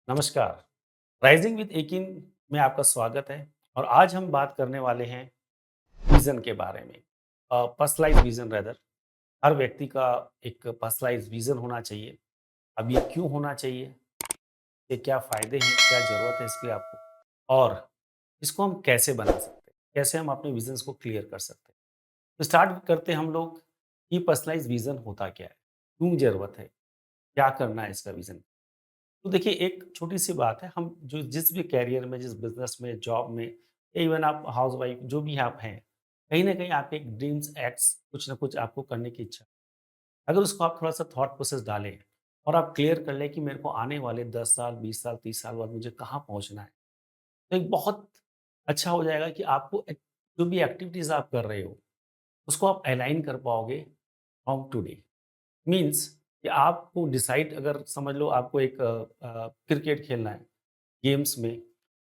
नमस्कार। Rising with Eakin में आपका स्वागत है और आज हम बात करने वाले हैं विजन के बारे में। Personalise vision rather. हर व्यक्ति का एक पर्सनलाइज विजन होना चाहिए। अब ये क्यों होना चाहिए, ये क्या फायदे हैं, क्या जरूरत है इसकी आपको, और इसको हम कैसे बना सकते हैं, कैसे हम अपने विजन्स को क्लियर कर सकते हैं। तो स्टार्ट करते हैं हम लोग कि पर्सनलाइज विजन होता क्या है, क्यों जरूरत है, क्या करना है इसका विजन। तो देखिए, एक छोटी-सी बात है, हम जो जिस भी करियर में, जिस बिज़नेस में, जॉब में, इवन आप हाउसवाइफ जो भी आप हैं, कहीं न कहीं आपके एक ड्रीम्स, एक्ट्स कुछ न कुछ आपको करने की इच्छा। अगर उसको आप थोड़ा-सा थॉट प्रोसेस डालें और आप क्लियर कर लें कि मेरे को आने वाले 10 साल, 20 साल, 30 साल बाद मुझे कहाँ पहुँचना है, तो एक बहुत अच्छा हो जाएगा कि आपको एक जो भी एक्टिविटीज़ आप कर रहे हो, उसको आप अलाइन कर पाओगे फ्रॉम टुडे। मीन्स कि आपको डिसाइड, अगर समझ लो आपको एक क्रिकेट खेलना है गेम्स में,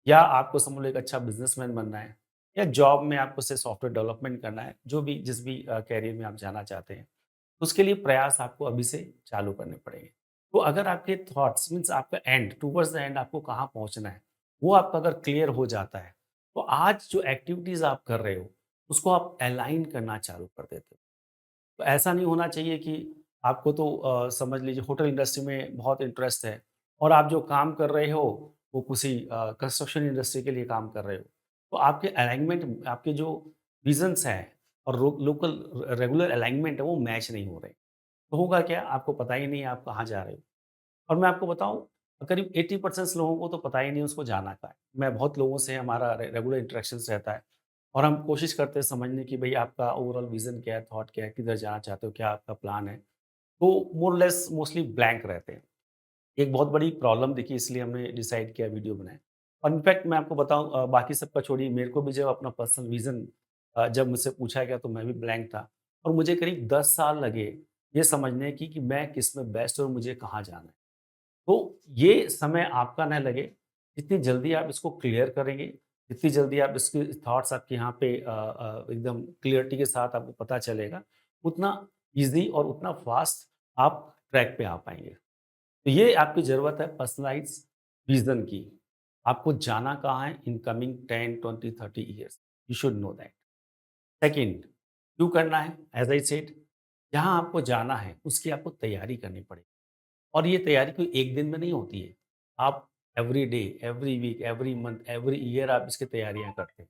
या आपको समझ लो एक अच्छा बिजनेसमैन बनना है, या जॉब में आपको से सॉफ्टवेयर डेवलपमेंट करना है, जो भी जिस भी कैरियर में आप जाना चाहते हैं, तो उसके लिए प्रयास आपको अभी से चालू करने पड़ेंगे। तो अगर आपके थॉट्स मीन्स आपका एंड टूवर्ड्स द एंड आपको कहाँ पहुँचना है, वो आपका अगर क्लियर हो जाता है, तो आज जो एक्टिविटीज़ आप कर रहे हो, उसको आप अलाइन करना चालू कर देते हो। तो ऐसा नहीं होना चाहिए कि आपको तो समझ लीजिए होटल इंडस्ट्री में बहुत इंटरेस्ट है और आप जो काम कर रहे हो वो किसी कंस्ट्रक्शन इंडस्ट्री के लिए काम कर रहे हो। तो आपके अलाइनमेंट, आपके जो विजन्स हैं और लोकल रेगुलर अलाइनमेंट है, वो मैच नहीं हो रहे। तो होगा क्या, आपको पता ही नहीं है आप कहाँ जा रहे हो। और मैं आपको बताऊं, करीब 80% लोगों को तो पता ही नहीं उसको जाना कहाँ है। मैं बहुत लोगों से हमारा रेगुलर इंटरेक्शन रहता है और हम कोशिश करते हैं समझने की भाई आपका ओवरऑल विजन क्या है, थॉट क्या है, किधर जाना चाहते हो, क्या आपका प्लान है। तो मोर लेस मोस्टली ब्लैंक रहते हैं। एक बहुत बड़ी प्रॉब्लम दिखी, इसलिए हमने डिसाइड किया वीडियो बनाएं। और इनफैक्ट मैं आपको बताऊं, बाकी सबका छोड़िए, मेरे को भी जब अपना पर्सनल विजन जब मुझसे पूछा गया तो मैं भी ब्लैंक था। और मुझे करीब 10 साल लगे ये समझने की कि मैं किस में बेस्ट और मुझे कहाँ जाना है। तो ये समय आपका ना लगे, जितनी जल्दी आप इसको क्लियर करेंगे, जितनी जल्दी आप इसके थॉट्स आपके यहाँ पे एकदम क्लियरिटी के साथ आपको पता चलेगा, उतना ईज़ी और उतना फ़ास्ट आप ट्रैक पे आ पाएँगे। तो ये आपकी ज़रूरत है पर्सनलाइज़ विज़न की। आपको जाना कहाँ है in coming 10, 20, 30 years, you should know that. Second, क्यों करना है? एज़ आई सेड, जहाँ आपको जाना है, उसकी आपको तैयारी करनी पड़ेगी। और ये तैयारी कोई एक दिन में नहीं होती है। आप every day, every week, every month, every year आप इसकी तैयारियाँ करते हैं।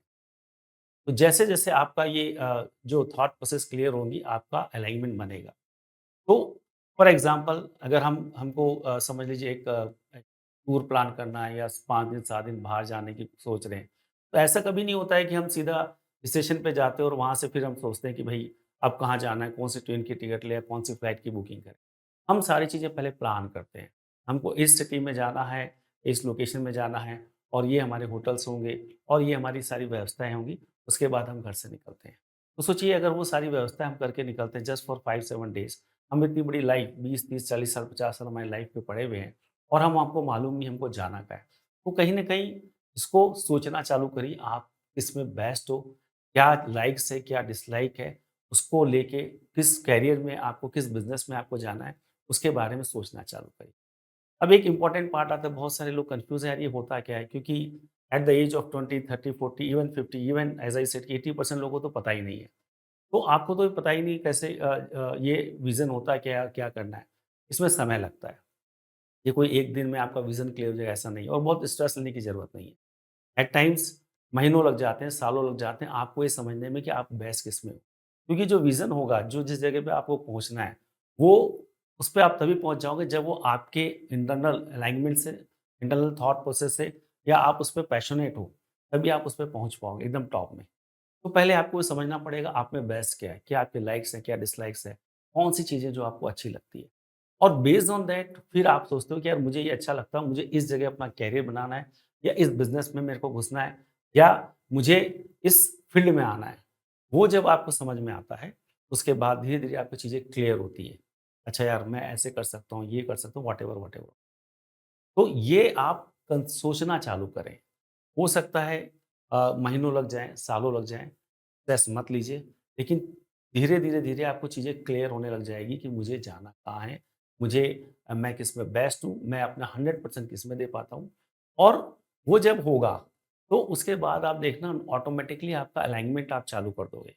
तो जैसे-जैसे आपका ये जो थॉट प्रोसेस क्लियर होंगी, आपका अलाइनमेंट बनेगा। तो फॉर एग्ज़ाम्पल, अगर हमको समझ लीजिए एक टूर प्लान करना है या 5 दिन, 7 दिन बाहर जाने की सोच रहे हैं। तो ऐसा कभी नहीं होता है कि हम सीधा स्टेशन पे जाते हैं और वहाँ से फिर हम सोचते हैं कि भई अब कहाँ जाना है, कौन-सी ट्रेन की टिकट लें, कौन सी फ्लाइट की बुकिंग करें। हम सारी चीज़ें पहले प्लान करते हैं। हमको इस सिटी में जाना है, इस लोकेशन में जाना है और ये हमारे होटल्स होंगे और ये हमारी सारी व्यवस्थाएँ होंगी, उसके बाद हम घर से निकलते हैं। तो सोचिए, अगर वो सारी व्यवस्था हम करके निकलते हैं जस्ट फॉर 5-7 डेज़, हम इतनी बड़ी लाइफ़ 20, 30, 40 साल, 50 साल हमारी लाइफ़ में पड़े हुए हैं और हम आपको मालूम नहीं हमको जाना कहाँ है। तो कहीं न कहीं इसको सोचना चालू करिए, आप किसमें बेस्ट हो, क्या लाइक्स है, क्या डिसलाइक है, उसको लेके किस करियर में आपको, किस बिज़नेस में आपको जाना है, उसके बारे में सोचना चालू करिए। अब एक इम्पोर्टेंट पार्ट आता है, बहुत सारे लोग कन्फ्यूज़ हैं यार ये होता क्या है? क्योंकि at the age of 20, 30, 40, even 50, even as I said कि 80% लोगों को तो पता ही नहीं है। तो आपको तो पता ही नहीं कैसे ये विज़न होता है क्या, क्या करना है? इसमें समय लगता है। ये कोई एक दिन में आपका विज़न क्लियर हो जाएगा, ऐसा नहीं है, और बहुत स्ट्रेस लेने की ज़रूरत नहीं है। एट टाइम्स महीनों लग जाते हैं, सालों लग जाते हैं आपको ये समझने में कि आप बेस्ट किसमें हो। क्योंकि जो विज़न होगा, जो जिस जगह पे आपको पहुँचना है, वो उस पे आप तभी पहुँच जाओगे जब वो आपके इंटरनल अलाइनमेंट से, इंटरनल थॉट प्रोसेस से, या आप उस पे पैशनेट हो, तभी आप उस पे पहुँच पाओगे एकदम टॉप में। तो पहले आपको ये समझना पड़ेगा आप में बेस्ट क्या है, क्या आपके लाइक्स हैं, क्या डिसलाइक्स है, कौन-सी चीज़ें जो आपको अच्छी लगती है। और बेस्ड ऑन दैट फिर आप सोचते हो कि यार मुझे ये अच्छा लगता है, मुझे इस जगह अपना करियर बनाना है, या इस बिज़नेस में मेरे को घुसना है, या मुझे इस फ़ील्ड में आना है। वो जब आपको समझ में आता है, उसके बाद धीरे-धीरे आपको चीज़ें क्लियर होती है। अच्छा यार, मैं ऐसे कर सकता हूँ, ये कर सकता हूँ, व्हाटएवर, व्हाटएवर। तो ये आप सोचना चालू करें। हो सकता है महीनों लग जाएँ, सालों लग जाएँ, स्ट्रेस मत लीजिए, लेकिन धीरे-धीरे, धीरे आपको चीज़ें क्लियर होने लग जाएगी कि मुझे जाना कहाँ है, मुझे मैं किस में बेस्ट हूँ, मैं अपना 100% किस में दे पाता हूँ। और वो जब होगा, तो उसके बाद आप देखना ऑटोमैटिकली आपका अलाइनमेंट आप चालू कर दोगे।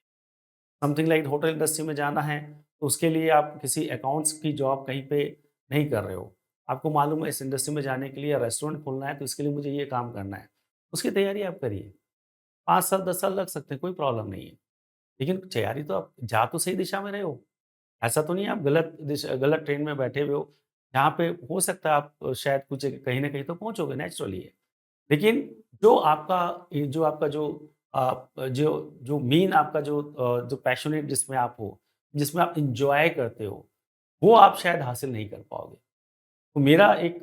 समथिंग लाइक होटल इंडस्ट्री में जाना है, तो उसके लिए आप किसी अकाउंट्स की जॉब कहीं पे नहीं कर रहे हो। आपको मालूम है इस इंडस्ट्री में जाने के लिए रेस्टोरेंट खोलना है, तो इसके लिए मुझे ये काम करना है। उसकी तैयारी आप करिए। 5 साल, 10 साल लग सकते हैं, कोई प्रॉब्लम नहीं है। लेकिन तैयारी तो आप जा तो सही दिशा में रहे हो। ऐसा तो नहीं है आप गलत ट्रेन में बैठे हुए हो, जहाँ पे हो सकता है आप शायद कुछ कहीं न कहीं तो पहुँचोगे, नेचुरली है। लेकिन जो आपका जो मेन आपका जो पैशनेट जिसमें आप हो, जिसमें आप एन्जॉय करते हो, वो आप शायद हासिल नहीं कर पाओगे। तो मेरा एक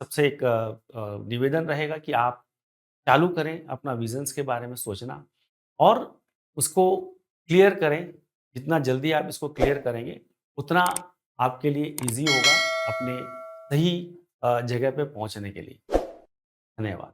सबसे एक निवेदन रहेगा कि आप चालू करें अपना विज़न्स के बारे में सोचना और उसको क्लियर करें। जितना जल्दी आप इसको क्लियर करेंगे, उतना आपके लिए ईज़ी होगा अपने सही जगह पे पहुँचने के लिए। धन्यवाद।